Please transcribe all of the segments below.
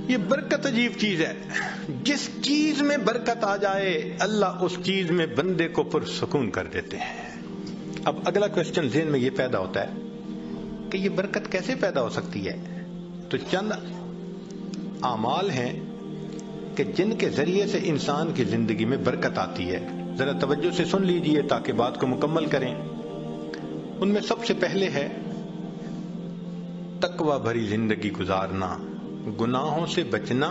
یہ برکت عجیب چیز ہے. جس چیز میں برکت آ جائے اللہ اس چیز میں بندے کو پرسکون کر دیتے ہیں. اب اگلا کوشچن ذہن میں یہ پیدا ہوتا ہے کہ یہ برکت کیسے پیدا ہو سکتی ہے؟ تو چند اعمال ہیں کہ جن کے ذریعے سے انسان کی زندگی میں برکت آتی ہے. ذرا توجہ سے سن لیجئے تاکہ بات کو مکمل کریں. ان میں سب سے پہلے ہے تقوی بھری زندگی گزارنا، گناہوں سے بچنا،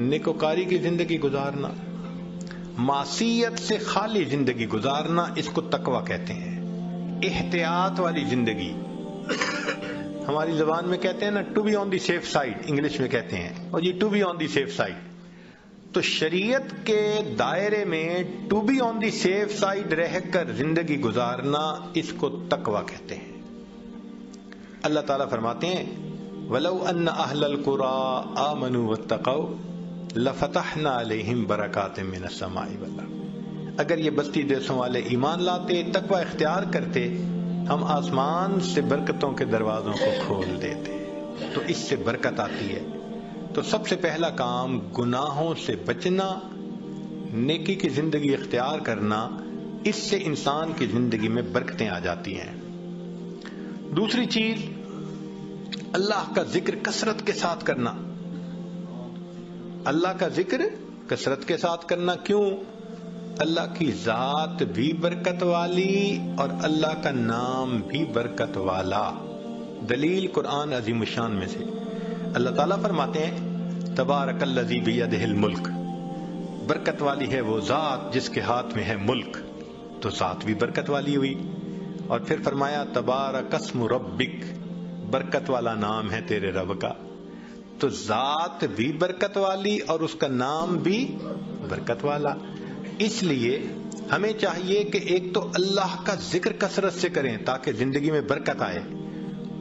نیکوکاری کی زندگی گزارنا، معصیت سے خالی زندگی گزارنا، اس کو تقوی کہتے ہیں. احتیاط والی زندگی، ہماری زبان میں کہتے ہیں نا to be on the safe side, English میں کہتے ہیں اور یہ to be on the safe side. تو شریعت کے دائرے میں to be on the safe side رہ کر زندگی گزارنا، اس کو تقوی کہتے ہیں. اللہ تعالیٰ فرماتے ہیں وَلَوْ أَنَّ أَهْلَ الْقُرَىٰ آمَنُوا وَاتَّقَوْا لَفَتَحْنَا عَلَيْهِمْ بَرَكَاتٍ مِّنَ السَّمَاءِ وَالْأَرْضِ. اگر یہ بستی دیسوں والے ایمان لاتے، تقوی اختیار کرتے، ہم آسمان سے برکتوں کے دروازوں کو کھول دیتے. تو اس سے برکت آتی ہے. تو سب سے پہلا کام گناہوں سے بچنا، نیکی کی زندگی اختیار کرنا، اس سے انسان کی زندگی میں برکتیں آ جاتی ہیں. دوسری چیز اللہ کا ذکر کثرت کے ساتھ کرنا. اللہ کا ذکر کثرت کے ساتھ کرنا. کیوں؟ اللہ کی ذات بھی برکت والی اور اللہ کا نام بھی برکت والا. دلیل قرآن عظیم الشان میں سے اللہ تعالیٰ فرماتے ہیں تبارک الذی بیدہ الملک، برکت والی ہے وہ ذات جس کے ہاتھ میں ہے ملک. تو ذات بھی برکت والی ہوئی. اور پھر فرمایا تبارک اسم ربک، برکت والا نام ہے تیرے رب کا. تو ذات بھی برکت والی اور اس کا نام بھی برکت والا. اس لیے ہمیں چاہیے کہ ایک تو اللہ کا ذکر کثرت سے کریں تاکہ زندگی میں برکت آئے،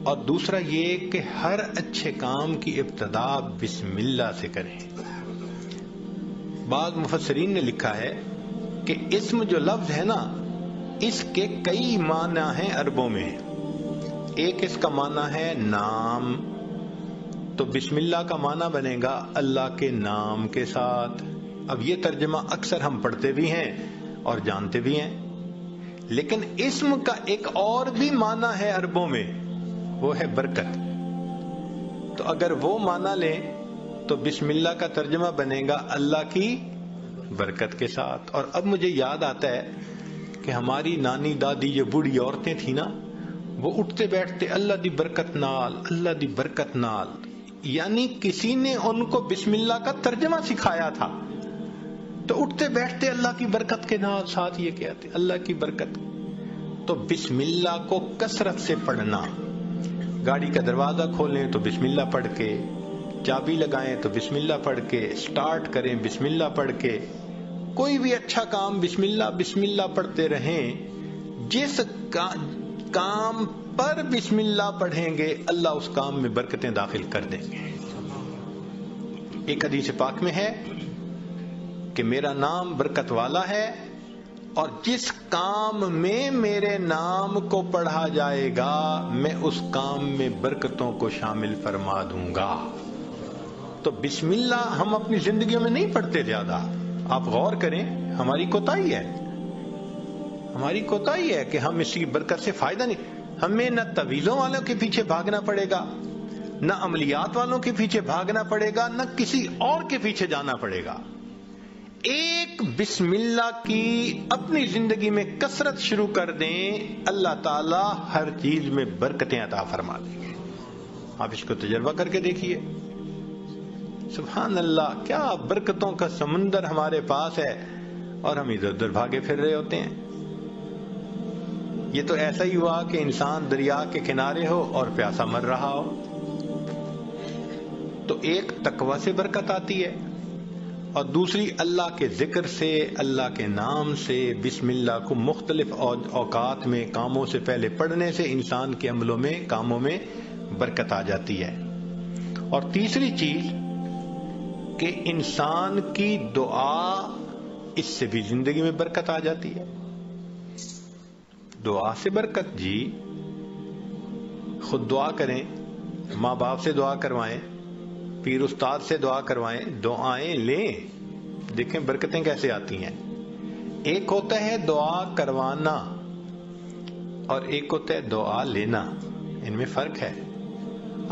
اور دوسرا یہ کہ ہر اچھے کام کی ابتدا بسم اللہ سے کریں. بعض مفسرین نے لکھا ہے کہ اسم جو لفظ ہے نا، اس کے کئی معنی ہیں عربوں میں. ایک اس کا معنی ہے نام، تو بسم اللہ کا معنی بنے گا اللہ کے نام کے ساتھ. اب یہ ترجمہ اکثر ہم پڑھتے بھی ہیں اور جانتے بھی ہیں. لیکن اسم کا ایک اور بھی معنی ہے عربوں میں، وہ ہے برکت. تو اگر وہ معنی لیں تو بسم اللہ کا ترجمہ بنے گا اللہ کی برکت کے ساتھ. اور اب مجھے یاد آتا ہے کہ ہماری نانی دادی جو بوڑھی عورتیں تھیں نا، وہ اٹھتے بیٹھتے اللہ دی برکت نال، اللہ دی برکت نال، یعنی کسی نے ان کو بسم اللہ کا ترجمہ سکھایا تھا. تو اٹھتے بیٹھتے اللہ کی برکت کے نال ساتھ یہ کہتے اللہ کی برکت. تو بسم اللہ کو کثرت سے پڑھنا. گاڑی کا دروازہ کھولیں تو بسم اللہ پڑھ کے، چابی لگائیں تو بسم اللہ پڑھ کے، سٹارٹ کریں بسم اللہ پڑھ کے، کوئی بھی اچھا کام بسم اللہ پڑھتے رہیں. جس کام پر بسم اللہ پڑھیں گے اللہ اس کام میں برکتیں داخل کر دیں گے. ایک حدیث پاک میں ہے کہ میرا نام برکت والا ہے اور جس کام میں میرے نام کو پڑھا جائے گا میں اس کام میں برکتوں کو شامل فرما دوں گا. تو بسم اللہ ہم اپنی زندگیوں میں نہیں پڑھتے زیادہ. آپ غور کریں، ہماری کوتاہی ہے کہ ہم اس کی برکت سے فائدہ نہیں. ہمیں نہ تعویذوں والوں کے پیچھے بھاگنا پڑے گا، نہ عملیات والوں کے پیچھے بھاگنا پڑے گا، نہ کسی اور کے پیچھے جانا پڑے گا. ایک بسم اللہ کی اپنی زندگی میں کثرت شروع کر دیں، اللہ تعالی ہر چیز میں برکتیں عطا فرما دیں گے. آپ اس کو تجربہ کر کے دیکھیے. سبحان اللہ، کیا برکتوں کا سمندر ہمارے پاس ہے اور ہم ادھر ادھر بھاگے پھر رہے ہوتے ہیں. یہ تو ایسا ہی ہوا کہ انسان دریا کے کنارے ہو اور پیاسا مر رہا ہو. تو ایک تقوی سے برکت آتی ہے اور دوسری اللہ کے ذکر سے، اللہ کے نام سے، بسم اللہ کو مختلف اوقات میں کاموں سے پہلے پڑھنے سے انسان کے عملوں میں، کاموں میں برکت آ جاتی ہے. اور تیسری چیز کہ انسان کی دعا، اس سے بھی زندگی میں برکت آ جاتی ہے. دعا سے برکت، جی خود دعا کریں، ماں باپ سے دعا کروائیں، پیر استاد سے دعا کروائیں، دعائیں لیں، دیکھیں برکتیں کیسے آتی ہیں۔ ایک ہوتا ہے دعا کروانا اور ایک ہوتا ہے دعا لینا، ان میں فرق ہے۔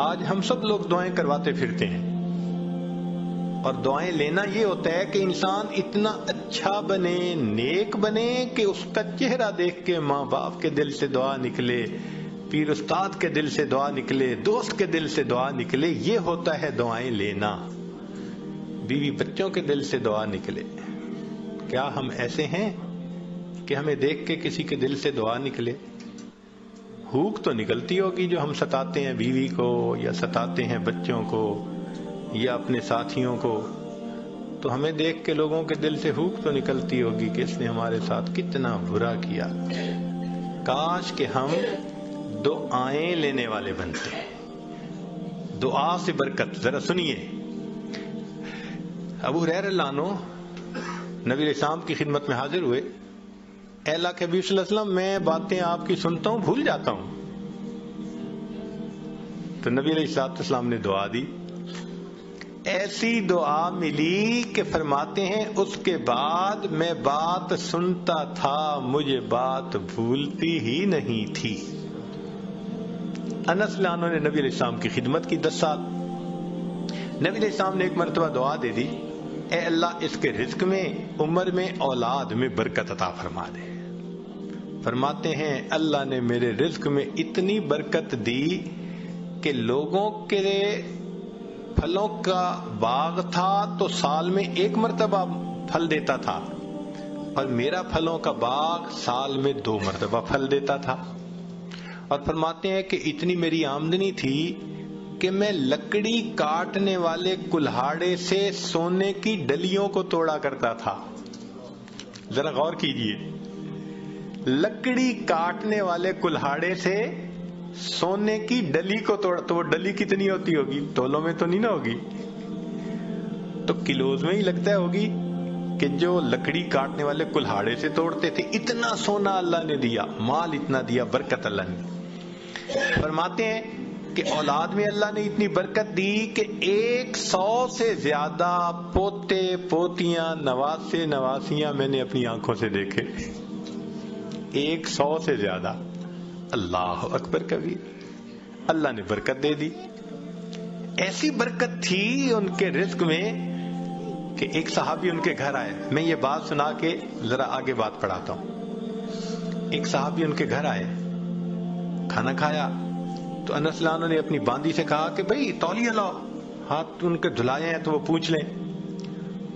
آج ہم سب لوگ دعائیں کرواتے پھرتے ہیں، اور دعائیں لینا یہ ہوتا ہے کہ انسان اتنا اچھا بنے، نیک بنے کہ اس کا چہرہ دیکھ کے ماں باپ کے دل سے دعا نکلے، پیر استاد کے دل سے دعا نکلے، دوست کے دل سے دعا نکلے، یہ ہوتا ہے دعائیں لینا۔ بیوی بچوں کے دل سے دعا نکلے۔ کیا ہم ایسے ہیں کہ ہمیں دیکھ کے کسی کے دل سے دعا نکلے؟ ہوک تو نکلتی ہوگی جو ہم ستاتے ہیں بیوی کو یا ستاتے ہیں بچوں کو یا اپنے ساتھیوں کو، تو ہمیں دیکھ کے لوگوں کے دل سے ہوک تو نکلتی ہوگی کہ اس نے ہمارے ساتھ کتنا برا کیا۔ کاش کہ ہم دعائیں لینے والے بنتے ہیں۔ دعا سے برکت، ذرا سنیے۔ ابو ہریرہ رضی اللہ عنہ نبی علیہ السلام کی خدمت میں حاضر ہوئے۔ اے اللہ کے حبیب صلی اللہ علیہ وسلم، میں باتیں آپ کی سنتا ہوں بھول جاتا ہوں۔ تو نبی علیہ السلام نے دعا دی، ایسی دعا ملی کہ فرماتے ہیں اس کے بعد میں بات سنتا تھا، مجھے بات بھولتی ہی نہیں تھی۔ انس رضی اللہ عنہ نے نبی علیہ السلام کی خدمت کی 10 سال۔ نبی علیہ السلام نے ایک مرتبہ دعا دے دی، اے اللہ اس کے رزق میں، عمر میں، اولاد میں برکت عطا فرما دے۔ فرماتے ہیں اللہ نے میرے رزق میں اتنی برکت دی کہ لوگوں کے پھلوں کا باغ تھا تو سال میں 1 مرتبہ پھل دیتا تھا، اور میرا پھلوں کا باغ سال میں 2 مرتبہ پھل دیتا تھا۔ اور فرماتے ہیں کہ اتنی میری آمدنی تھی کہ میں لکڑی کاٹنے والے کلہاڑے سے سونے کی ڈلیوں کو توڑا کرتا تھا۔ ذرا غور کیجئے، لکڑی کاٹنے والے کلہاڑے سے سونے کی ڈلی کو توڑا، تو وہ ڈلی کتنی ہوتی ہوگی؟ تولوں میں تو نہیں نہ ہوگی، تو کلوز میں ہی لگتا ہوگی کہ جو لکڑی کاٹنے والے کلہاڑے سے توڑتے تھے۔ اتنا سونا اللہ نے دیا، مال اتنا دیا، برکت اللہ نے۔ فرماتے ہیں کہ اولاد میں اللہ نے اتنی برکت دی کہ 100 سے زیادہ پوتے پوتیاں، نواسے نواسیاں میں نے اپنی آنکھوں سے دیکھے۔ 100 سے زیادہ۔ اللہ اکبر کبیر، اللہ نے برکت دے دی۔ ایسی برکت تھی ان کے رزق میں کہ ایک صحابی ان کے گھر آئے۔ میں یہ بات سنا کے ذرا آگے بات پڑھاتا ہوں۔ ایک صحابی ان کے گھر آئے، کھانا کھایا تو انس رضی اللہ عنہ نے اپنی باندی سے کہا کہ بھئی تولیہ لاؤ، ہاتھ ان کے دھلائے ہیں تو وہ پوچھ لیں۔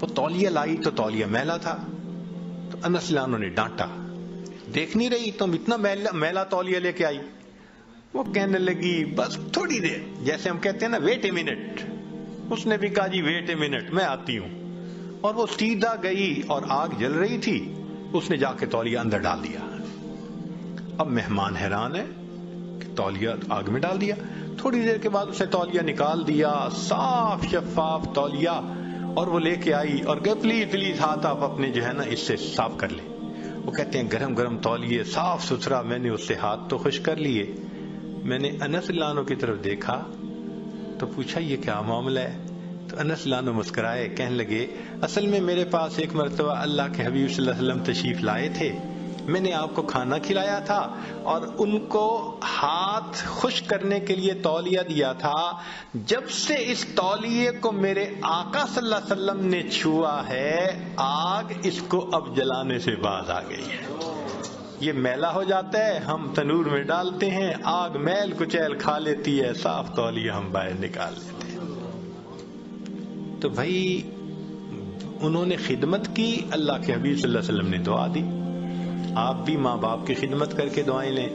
وہ تولیہ لائی تو تولیہ میلا تھا، تو انس رضی اللہ عنہ نے ڈانٹا، دیکھ نہیں رہی تم اتنا میلا تولیہ لے کے آئی؟ وہ کہنے لگی بس تھوڑی دیر، جیسے ہم کہتے ہیں نا ویٹ اے منٹ، اس نے بھی کہا جی ویٹ اے منٹ، میں آتی ہوں۔ اور وہ سیدھا گئی اور آگ جل رہی تھی، اس نے جا کے تولیہ اندر ڈال دیا۔ اب مہمان حیران ہے کہ تولیہ آگ میں ڈال دیا۔ تھوڑی دیر کے بعد اسے تولیہ نکال دیا، صاف شفاف تولیہ، اور وہ لے کے آئی اور کہ پلیز پلیز ہاتھ آپ اپنے جو ہے نا اس سے صاف کر لیں۔ وہ کہتے ہیں گرم گرم تولیے، صاف ستھرا، میں نے اس سے ہاتھ تو خشک کر لیے۔ میں نے انس رضی اللہ عنہ کی طرف دیکھا تو پوچھا یہ کیا معاملہ ہے؟ تو انس رضی اللہ عنہ مسکرائے، کہنے لگے اصل میں میرے پاس ایک مرتبہ اللہ کے حبیب صلی اللہ علیہ وسلم تشریف لائے تھے، میں نے آپ کو کھانا کھلایا تھا اور ان کو ہاتھ خشک کرنے کے لیے تولیہ دیا تھا، جب سے اس تولیے کو میرے آقا صلی اللہ علیہ وسلم نے چھوا ہے، آگ اس کو اب جلانے سے باز آ گئی ہے۔ یہ میلا ہو جاتا ہے، ہم تنور میں ڈالتے ہیں، آگ میل کچیل کھا لیتی ہے، صاف تولیہ ہم باہر نکال لیتے ہیں۔ تو بھائی انہوں نے خدمت کی، اللہ کے حبیب صلی اللہ علیہ وسلم نے دعا دی۔ آپ بھی ماں باپ کی خدمت کر کے دعائیں لیں،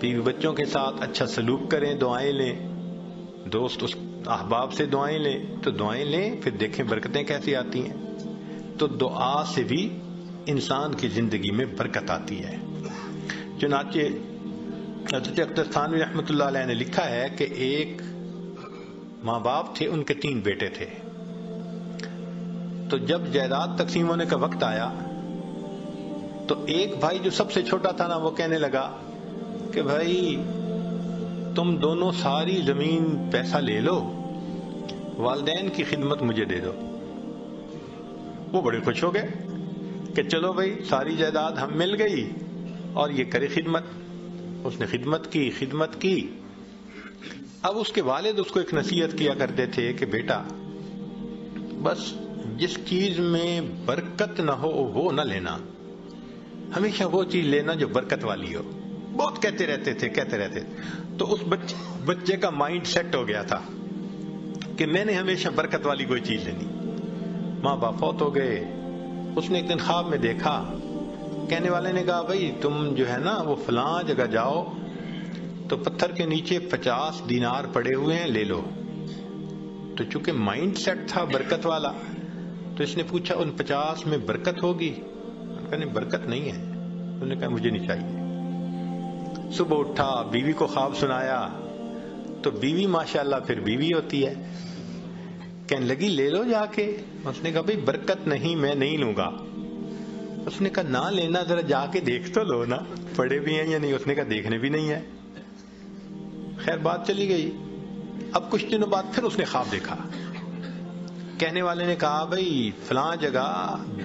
بیوی بچوں کے ساتھ اچھا سلوک کریں، دعائیں لیں، دوست احباب سے دعائیں لیں، تو دعائیں لیں، پھر دیکھیں برکتیں کیسی آتی ہیں۔ تو دعا سے بھی انسان کی زندگی میں برکت آتی ہے۔ چنانچہ حضرت اختر تھانوی رحمۃ اللہ علیہ نے لکھا ہے کہ ایک ماں باپ تھے، ان کے 3 بیٹے تھے۔ تو جب جائیداد تقسیم ہونے کا وقت آیا تو ایک بھائی جو سب سے چھوٹا تھا نا، وہ کہنے لگا کہ بھائی تم دونوں ساری زمین پیسہ لے لو، والدین کی خدمت مجھے دے دو۔ وہ بڑے خوش ہو گئے کہ چلو بھائی ساری جائیداد ہم مل گئی اور یہ کرے خدمت۔ اس نے خدمت کی۔ اب اس کے والد اس کو ایک نصیحت کیا کرتے تھے کہ بیٹا بس جس چیز میں برکت نہ ہو وہ نہ لینا، ہمیشہ وہ چیز لینا جو برکت والی ہو۔ بہت کہتے رہتے تھے۔ تو اس بچے کا مائنڈ سیٹ ہو گیا تھا کہ میں نے ہمیشہ برکت والی کوئی چیز لینی۔ ماں باپ فوت ہو گئے۔ اس نے ایک دن خواب میں دیکھا، کہنے والے نے کہا بھائی تم جو ہے نا وہ فلاں جگہ جاؤ تو پتھر کے نیچے 50 دینار پڑے ہوئے ہیں، لے لو۔ تو چونکہ مائنڈ سیٹ تھا برکت والا تو اس نے پوچھا ان 50 میں برکت ہوگی؟ انہوں نے کہا نہیں برکت نہیں ہے۔ انہوں نے کہا مجھے نہیں چاہیے۔ صبح اٹھا، بیوی کو خواب سنایا تو بیوی ماشاءاللہ پھر بیوی ہوتی ہے، کہنے لگی لے لو جا کے۔ اس نے کہا بھئی برکت نہیں، میں نہیں لوں گا۔ اس نے کہا نہ لینا، ذرا جا کے دیکھ تو لو نا پڑے بھی ہیں یا نہیں۔ اس نے کہا دیکھنے بھی نہیں ہے۔ خیر بات چلی گئی۔ اب کچھ دنوں بعد پھر اس نے خواب دیکھا، کہنے والے نے کہا بھئی فلاں جگہ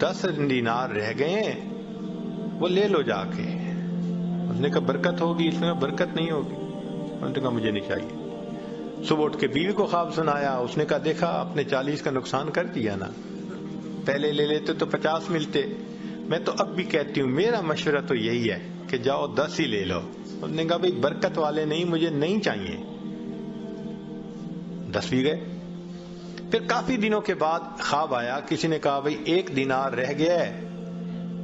10 دینار رہ گئے ہیں، وہ لے لو جا کے۔ اس نے کہا برکت ہوگی؟ اس نے کہا برکت نہیں ہوگی۔ انہوں نے کہا مجھے نہیں چاہیے۔ صبح اٹھ کے بیوی کو خواب سنایا، اس نے کہا دیکھا آپ نے 40 کا نقصان کر دیا نا، پہلے لے لیتے تو 50 ملتے۔ میں تو اب بھی کہتی ہوں میرا مشورہ تو یہی ہے کہ جاؤ 10 ہی لے لو۔ انہوں نے کہا بھئی برکت والے نہیں، مجھے نہیں چاہیے۔ 10 بھی گئے۔ پھر کافی دنوں کے بعد خواب آیا، کسی نے کہا بھئی 1 دینار رہ گیا ہے،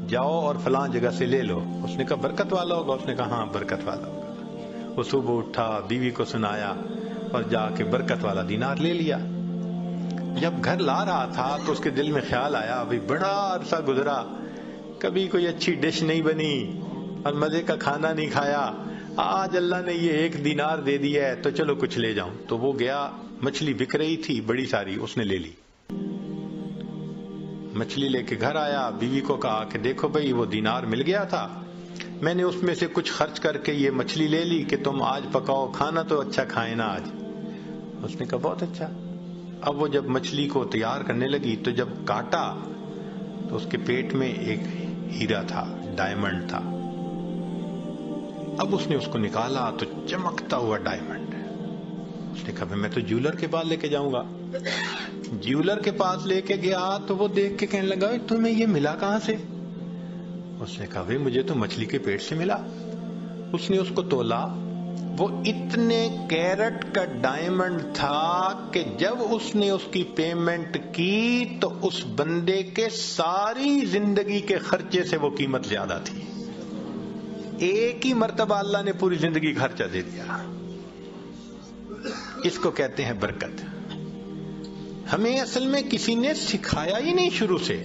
جاؤ اور فلاں جگہ سے لے لو۔ اس نے کہا برکت والا ہوگا؟ اس نے کہا ہاں برکت والا ہوگا۔ وہ صبح اٹھا، بیوی کو سنایا اور جا کے برکت والا دینار لے لیا۔ جب گھر لا رہا تھا تو اس کے دل میں خیال آیا بھئی بڑا عرصہ گزرا، کبھی کوئی اچھی ڈش نہیں بنی اور مزے کا کھانا نہیں کھایا، آج اللہ نے یہ 1 دینار دے دیا ہے تو چلو کچھ لے جاؤں۔ تو وہ گیا، مچھلی بک رہی تھی بڑی ساری، اس نے لے لی۔ مچھلی لے کے گھر آیا، بیوی کو کہا کہ دیکھو بھئی وہ دینار مل گیا تھا، میں نے اس میں سے کچھ خرچ کر کے یہ مچھلی لے لی کہ تم آج پکاؤ، کھانا تو اچھا کھائے نا آج۔ اس نے کہا بہت اچھا۔ اب وہ جب مچھلی کو تیار کرنے لگی تو جب کاٹا تو اس کے پیٹ میں ایک ہیرا تھا، ڈائمنڈ تھا۔ اب اس نے اس کو نکالا تو چمکتا ہوا ڈائمنڈ۔ اس نے کہا میں تو جیولر کے پاس لے کے جاؤں گا۔ جیولر کے پاس لے کے گیا تو وہ دیکھ کے کہنے لگا تمہیں یہ ملا کہاں سے؟ اس نے کہا بھئی مجھے تو مچھلی کے پیٹ سے ملا۔ اس نے اس کو تولا، وہ اتنے کیرٹ کا ڈائمنڈ تھا کہ جب اس نے اس کی پیمنٹ کی تو اس بندے کے ساری زندگی کے خرچے سے وہ قیمت زیادہ تھی۔ ایک ہی مرتبہ اللہ نے پوری زندگی خرچہ دے دیا۔ اس کو کہتے ہیں برکت۔ ہمیں اصل میں کسی نے سکھایا ہی نہیں شروع سے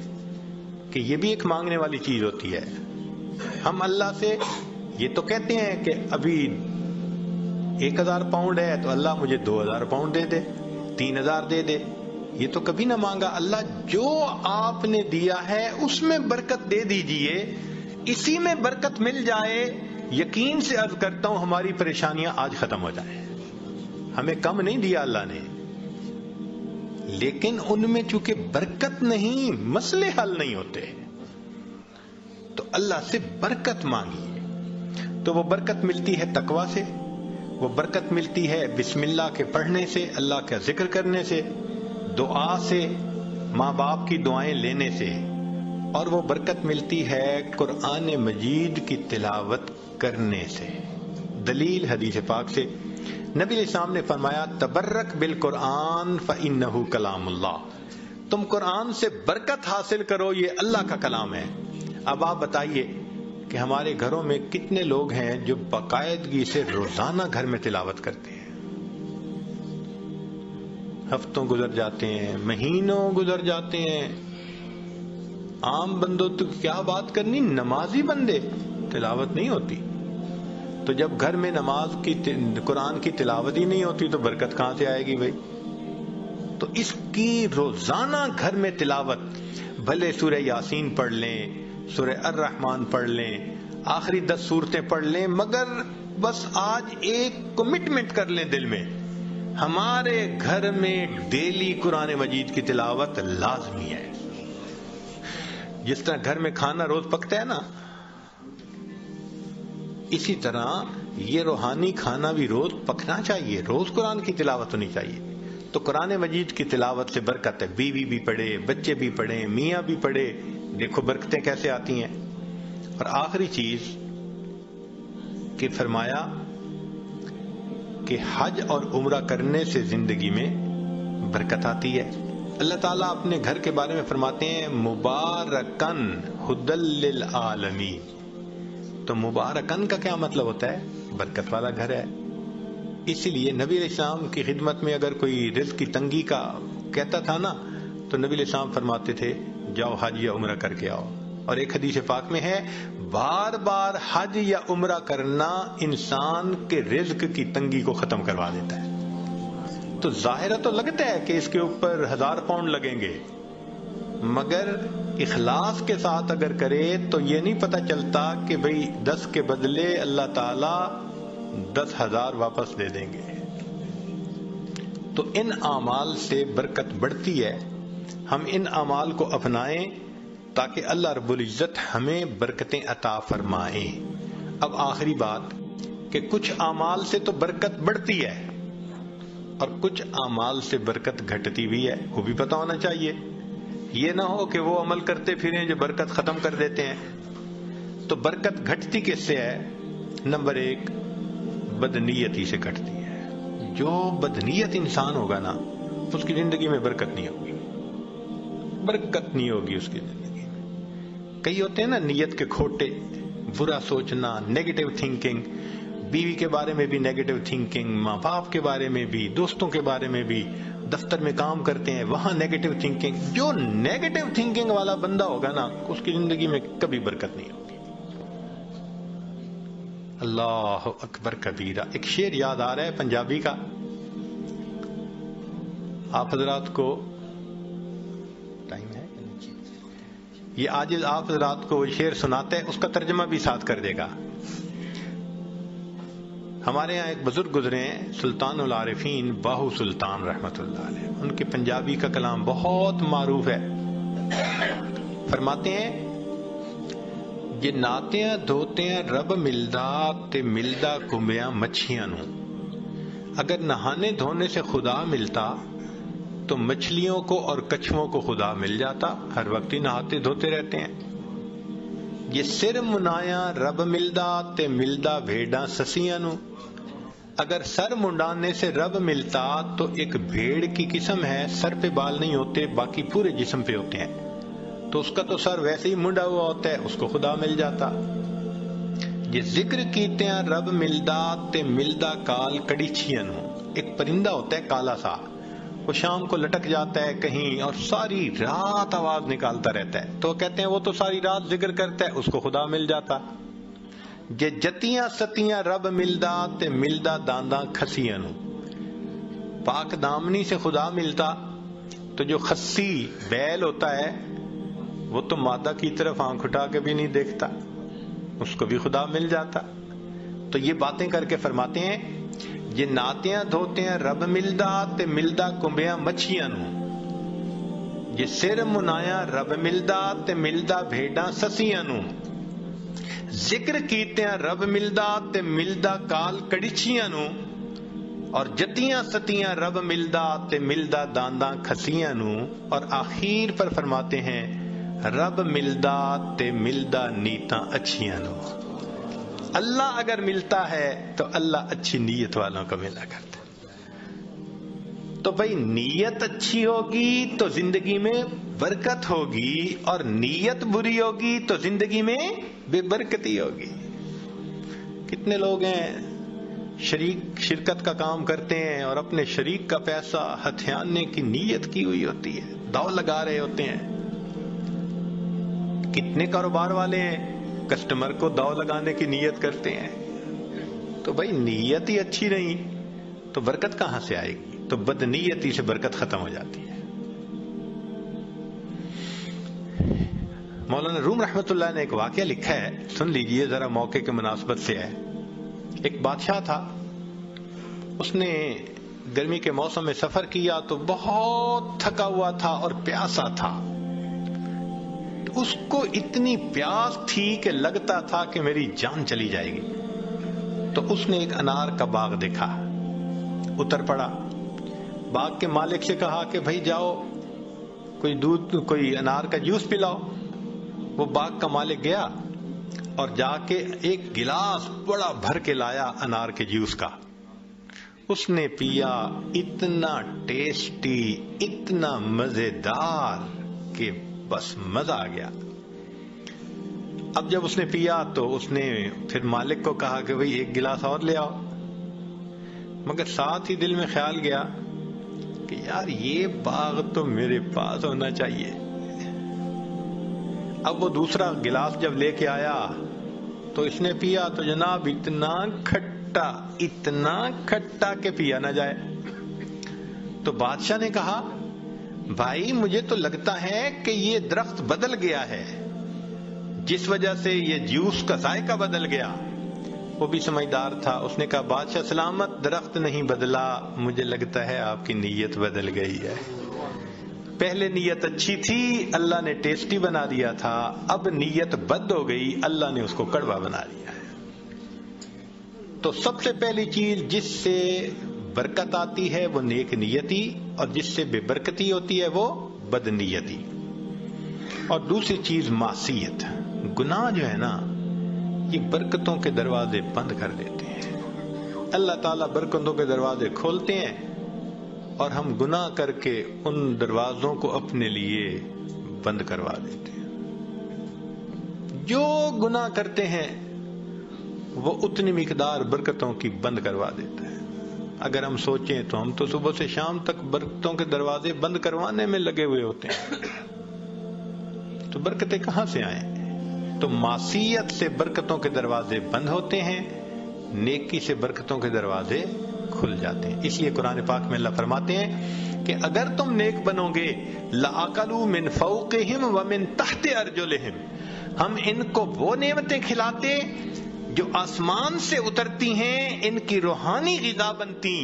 کہ یہ بھی ایک مانگنے والی چیز ہوتی ہے۔ ہم اللہ سے یہ تو کہتے ہیں کہ ابھی 1000 پاؤنڈ ہے تو اللہ مجھے 2000 پاؤنڈ دے دے، 3000 دے دے۔ یہ تو کبھی نہ مانگا اللہ جو آپ نے دیا ہے اس میں برکت دے دیجئے، اسی میں برکت مل جائے۔ یقین سے عرض کرتا ہوں ہماری پریشانیاں آج ختم ہو جائیں۔ ہمیں کم نہیں دیا اللہ نے، لیکن ان میں چونکہ برکت نہیں، مسئلے حل نہیں ہوتے، تو اللہ سے برکت مانگیے۔ تو وہ برکت ملتی ہے تقویٰ سے، وہ برکت ملتی ہے بسم اللہ کے پڑھنے سے، اللہ کا ذکر کرنے سے، دعا سے، ماں باپ کی دعائیں لینے سے، اور وہ برکت ملتی ہے قرآن مجید کی تلاوت کرنے سے۔ دلیل حدیث پاک سے نبی علیہ السلام نے فرمایا تبرک بالقرآن فإنہ کلام اللہ، تم قرآن سے برکت حاصل کرو، یہ اللہ کا کلام ہے۔ اب آپ بتائیے کہ ہمارے گھروں میں کتنے لوگ ہیں جو باقاعدگی سے روزانہ گھر میں تلاوت کرتے ہیں؟ ہفتوں گزر جاتے ہیں، مہینوں گزر جاتے ہیں، عام بندوں تو کیا بات کرنی، نمازی بندے تلاوت نہیں ہوتی۔ تو جب گھر میں نماز کی قرآن کی تلاوت ہی نہیں ہوتی تو برکت کہاں سے آئے گی بھائی؟ تو اس کی روزانہ گھر میں تلاوت، بھلے سورہ یاسین پڑھ لیں، سورہ الرحمن پڑھ لیں، آخری 10 سورتیں پڑھ لیں، مگر بس آج ایک کمٹمنٹ کر لیں دل میں ہمارے گھر میں ڈیلی قرآن مجید کی تلاوت لازمی ہے. جس طرح گھر میں کھانا روز پکتا ہے نا، اسی طرح یہ روحانی کھانا بھی روز پکنا چاہیے، روز قرآن کی تلاوت ہونی چاہیے. تو قرآن مجید کی تلاوت سے برکت ہے. بیوی بھی پڑھے، بچے بھی پڑھیں، میاں بھی پڑھے، دیکھو برکتیں کیسے آتی ہیں. اور آخری چیز کہ فرمایا کہ حج اور عمرہ کرنے سے زندگی میں برکت آتی ہے. اللہ تعالیٰ اپنے گھر کے بارے میں فرماتے ہیں مبارکن ہدی للعالمین. تو مبارکن کا کیا مطلب ہوتا ہے؟ برکت والا گھر ہے. اسی لیے نبی علیہ السلام کی خدمت میں اگر کوئی رزق کی تنگی کا کہتا تھا نا، تو نبی علیہ السلام فرماتے تھے جاؤ حج یا عمرہ کر کے آؤ. اور ایک حدیث پاک میں ہے بار بار حج یا عمرہ کرنا انسان کے رزق کی تنگی کو ختم کروا دیتا ہے. تو ظاہرہ تو لگتا ہے کہ اس کے اوپر 1000 پاؤنڈ لگیں گے، مگر اخلاص کے ساتھ اگر کرے تو یہ نہیں پتہ چلتا کہ بھئی 10 کے بدلے اللہ تعالی 10,000 واپس دے دیں گے. تو ان اعمال سے برکت بڑھتی ہے. ہم ان اعمال کو اپنائیں تاکہ اللہ رب العزت ہمیں برکتیں عطا فرمائیں. اب آخری بات کہ کچھ اعمال سے تو برکت بڑھتی ہے اور کچھ اعمال سے برکت گھٹتی بھی ہے، وہ بھی پتہ ہونا چاہیے. یہ نہ ہو کہ وہ عمل کرتے پھریں جو برکت ختم کر دیتے ہیں. تو برکت گھٹتی کس سے ہے؟ نمبر 1 بدنیتی سے گھٹتی ہے. جو بدنیت انسان ہوگا نا، اس کی زندگی میں برکت نہیں ہوگی، برکت نہیں ہوگی اس کی زندگی میں. کئی ہوتے ہیں نا نیت کے کھوٹے، برا سوچنا، نیگیٹو تھنکنگ، بیوی کے بارے میں بھی نیگیٹو تھنکنگ، ماں باپ کے بارے میں بھی، دوستوں کے بارے میں بھی، دفتر میں کام کرتے ہیں وہاں نیگیٹو تھنکنگ. جو نیگیٹو تھنکنگ والا بندہ ہوگا نا، اس کی زندگی میں کبھی برکت نہیں ہوگی. اللہ اکبر کبیرہ. ایک شعر یاد آ رہا ہے پنجابی کا، آپ حضرات کو ٹائم ہے یہ آج آپ حضرات کو شعر سناتے ہیں، اس کا ترجمہ بھی ساتھ کر دے گا. ہمارے ہاں ایک بزرگ گزرے ہیں سلطان العارفین باہو سلطان رحمت اللہ علیہ. ان کے پنجابی کا کلام بہت معروف ہے. فرماتے ہیں یہ ناتیاں دھوتیاں رب ملدا تے ملدا کمبیاں مچھیاں نو. اگر نہانے دھونے سے خدا ملتا تو مچھلیوں کو اور کچھووں کو خدا مل جاتا. ہر وقت ہی نہاتے دھوتے رہتے ہیں. یہ سر منایا رب ملدا تے ملدا بھیڑاں سسیاں نو. اگر سر منڈانے سے رب ملتا تو ایک بھیڑ کی قسم ہے، سر پہ بال نہیں ہوتے، باقی پورے جسم پہ ہوتے ہیں، تو اس کا تو سر ویسے ہی منڈا ہوا ہوتا ہے، اس کو خدا مل جاتا. یہ ذکر کیتے ہیں رب ملدا تے ملدا کال کڑیچیاں نو. ایک پرندہ ہوتا ہے کالا سا، وہ شام کو لٹک جاتا ہے کہیں اور ساری رات آواز نکالتا رہتا ہے، تو کہتے ہیں وہ تو ساری رات ذکر کرتا ہے، اس کو خدا مل جاتا. یہ جتیاں ستیاں رب ملدا تے ملدا دانداں کھسیاں نو. پاک دامنی سے خدا ملتا تو جو خسی بیل ہوتا ہے وہ تو مادہ کی طرف آنکھ اٹھا کے بھی نہیں دیکھتا، اس کو بھی خدا مل جاتا. تو یہ باتیں کر کے فرماتے ہیں یہ ناتیاں دھوتے ہیں رب ملدا تے ملدا کمبیاں مچھیاں نو. یہ سر منایا رب ملدا تے ملدا بھیڑاں سسیاں نو. ذکر کیتے ہیں رب ملدا تے ملدا کال کڑیچیاں نو. اور جتیاں ستیاں رب ملدا تے ملدا دانداں کھسیاں نو. اور آخر پر فرماتے ہیں رب ملدا تے ملدا نیتاں اچھیاں نو. اللہ اگر ملتا ہے تو اللہ اچھی نیت والوں کو ملا کرتا. تو بھئی نیت اچھی ہوگی تو زندگی میں برکت ہوگی، اور نیت بری ہوگی تو زندگی میں بے برکتی ہوگی. کتنے لوگ ہیں شرکت کا کام کرتے ہیں اور اپنے شریک کا پیسہ ہتھیانے کی نیت کی ہوئی ہوتی ہے، داؤ لگا رہے ہوتے ہیں. کتنے کاروبار والے ہیں کسٹمر کو داؤ لگانے کی نیت کرتے ہیں. تو بھئی نیت ہی اچھی نہیں تو برکت کہاں سے آئے گی؟ تو بدنیتی سے برکت ختم ہو جاتی ہے. مولانا روم رحمت اللہ نے ایک واقعہ لکھا ہے، سن لیجئے ذرا، موقع کے مناسبت سے ہے. ایک بادشاہ تھا، اس نے گرمی کے موسم میں سفر کیا تو بہت تھکا ہوا تھا اور پیاسا تھا. اس کو اتنی پیاس تھی کہ لگتا تھا کہ میری جان چلی جائے گی. تو اس نے ایک انار کا باغ دیکھا, اتر پڑا. باغ کے مالک سے کہا کہ بھائی جاؤ کوئی انار کا جوس پلاؤ. وہ باغ کا مالک گیا اور جا کے ایک گلاس بڑا بھر کے لایا انار کے جوس کا. اس نے پیا, اتنا ٹیسٹی, اتنا مزیدار کہ بس مزہ آ گیا. اب جب اس نے پیا تو اس نے پھر مالک کو کہا کہ بھئی ایک گلاس اور لے آؤ. مگر ساتھ ہی دل میں خیال گیا کہ یار یہ باغ تو میرے پاس ہونا چاہیے. اب وہ دوسرا گلاس جب لے کے آیا تو اس نے پیا تو جناب اتنا کھٹا کہ پیا نہ جائے. تو بادشاہ نے کہا بھائی مجھے تو لگتا ہے کہ یہ درخت بدل گیا ہے, جس وجہ سے یہ جوس کا ذائقہ بدل گیا. وہ بھی سمجھدار تھا, اس نے کہا بادشاہ سلامت, درخت نہیں بدلا, مجھے لگتا ہے آپ کی نیت بدل گئی ہے. پہلے نیت اچھی تھی, اللہ نے ٹیسٹی بنا دیا تھا, اب نیت بد ہو گئی, اللہ نے اس کو کڑوا بنا دیا ہے. تو سب سے پہلی چیز جس سے برکت آتی ہے وہ نیک نیتی, اور جس سے بے برکتی ہوتی ہے وہ بد نیتی. اور دوسری چیز معصیت, گناہ جو ہے نا یہ برکتوں کے دروازے بند کر دیتے ہیں. اللہ تعالیٰ برکتوں کے دروازے کھولتے ہیں اور ہم گناہ کر کے ان دروازوں کو اپنے لیے بند کروا دیتے ہیں. جو گناہ کرتے ہیں وہ اتنی مقدار برکتوں کی بند کروا دیتا ہے. اگر ہم سوچیں تو ہم تو صبح سے شام تک برکتوں کے دروازے بند کروانے میں لگے ہوئے ہوتے ہیں, تو برکتیں کہاں سے آئیں؟ تو معصیت سے برکتوں کے دروازے بند ہوتے ہیں, نیکی سے برکتوں کے دروازے کھل جاتے ہیں. اس لیے قرآن پاک میں اللہ فرماتے ہیں کہ اگر تم نیک بنو گے لَأَكَلُوا مِن فَوْقِهِمْ وَمِن تَحْتِ أَرْجُلِهِمْ, ہم ان کو وہ نعمتیں کھلاتے جو آسمان سے اترتی ہیں, ان کی روحانی غذا بنتی,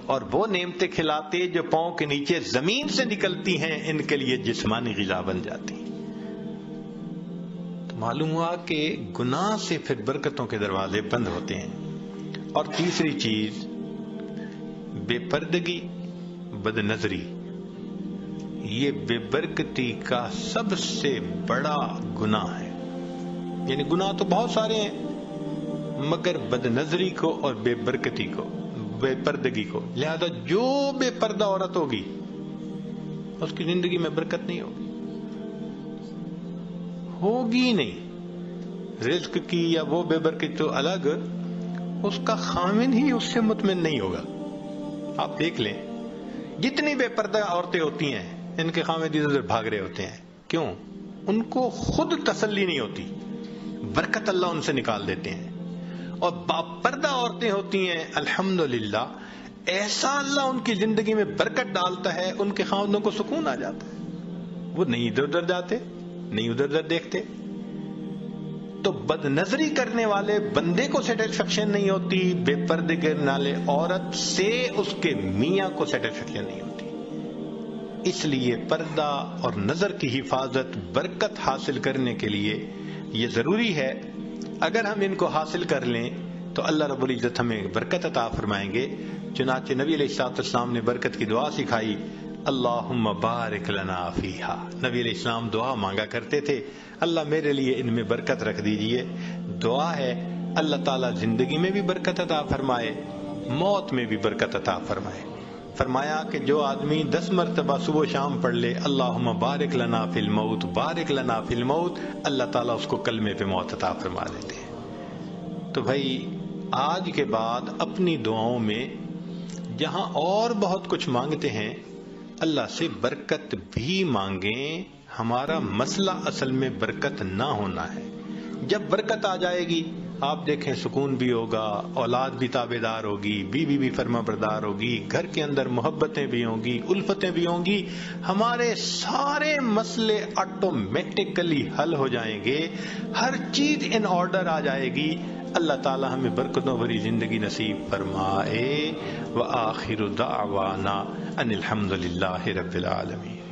اور وہ نعمتیں کھلاتے جو پاؤں کے نیچے زمین سے نکلتی ہیں, ان کے لیے جسمانی غذا بن جاتی. تو معلوم ہوا کہ گناہ سے پھر برکتوں کے دروازے بند ہوتے ہیں. اور تیسری چیز بے پردگی, بد نظری, یہ بے برکتی کا سب سے بڑا گناہ ہے. یعنی گناہ تو بہت سارے ہیں مگر بد نظری کو اور بے برکتی کو, بے پردگی کو, لہذا جو بے پردہ عورت ہوگی اس کی زندگی میں برکت نہیں ہوگی نہیں. رزق کی یا وہ بے برکت تو الگ, اس کا خامن ہی اس سے مطمئن نہیں ہوگا. آپ دیکھ لیں جتنی بے پردہ عورتیں ہوتی ہیں ان کے خامن ادھر ادھر بھاگ رہے ہوتے ہیں. کیوں؟ ان کو خود تسلی نہیں ہوتی, برکت اللہ ان سے نکال دیتے ہیں. اور باپردہ عورتیں ہوتی ہیں الحمدللہ, ایسا اللہ ان کی زندگی میں برکت ڈالتا ہے, ان کے خاوندوں کو سکون آ جاتا ہے, وہ نہیں ادھر ادھر جاتے, نہیں ادھر ادھر دیکھتے. تو بد نظری کرنے والے بندے کو سیٹسفیکشن نہیں ہوتی, بے پردے کرنے والے عورت سے اس کے میاں کو سیٹسفیکشن نہیں ہوتی. اس لیے پردہ اور نظر کی حفاظت برکت حاصل کرنے کے لیے یہ ضروری ہے. اگر ہم ان کو حاصل کر لیں تو اللہ رب العزت ہمیں برکت عطا فرمائیں گے. چنانچہ نبی علیہ الصلوۃ والسلام نے برکت کی دعا سکھائی, اللہم بارک لنا فیہا. نبی علیہ السلام دعا مانگا کرتے تھے, اللہ میرے لیے ان میں برکت رکھ دیجئے. دعا ہے اللہ تعالیٰ زندگی میں بھی برکت عطا فرمائے, موت میں بھی برکت عطا فرمائے. فرمایا کہ جو آدمی 10 مرتبہ صبح و شام پڑھ لے اللہم بارک لنا فی الموت, بارک لنا فی الموت, اللہ تعالیٰ اس کو کلمے پہ موت عطا فرما دیتے ہیں. تو بھائی آج کے بعد اپنی دعاؤں میں جہاں اور بہت کچھ مانگتے ہیں اللہ سے برکت بھی مانگیں. ہمارا مسئلہ اصل میں برکت نہ ہونا ہے. جب برکت آ جائے گی آپ دیکھیں سکون بھی ہوگا, اولاد بھی تابع دار ہوگی, بیوی بھی فرما بردار ہوگی, گھر کے اندر محبتیں بھی ہوں گی, الفتیں بھی ہوں گی, ہمارے سارے مسئلے آٹومیٹکلی حل ہو جائیں گے, ہر چیز ان آرڈر آ جائے گی. اللہ تعالی ہمیں برکتوں بھری زندگی نصیب فرمائے۔ وآخر دعوانا ان الحمد للہ رب العالمین۔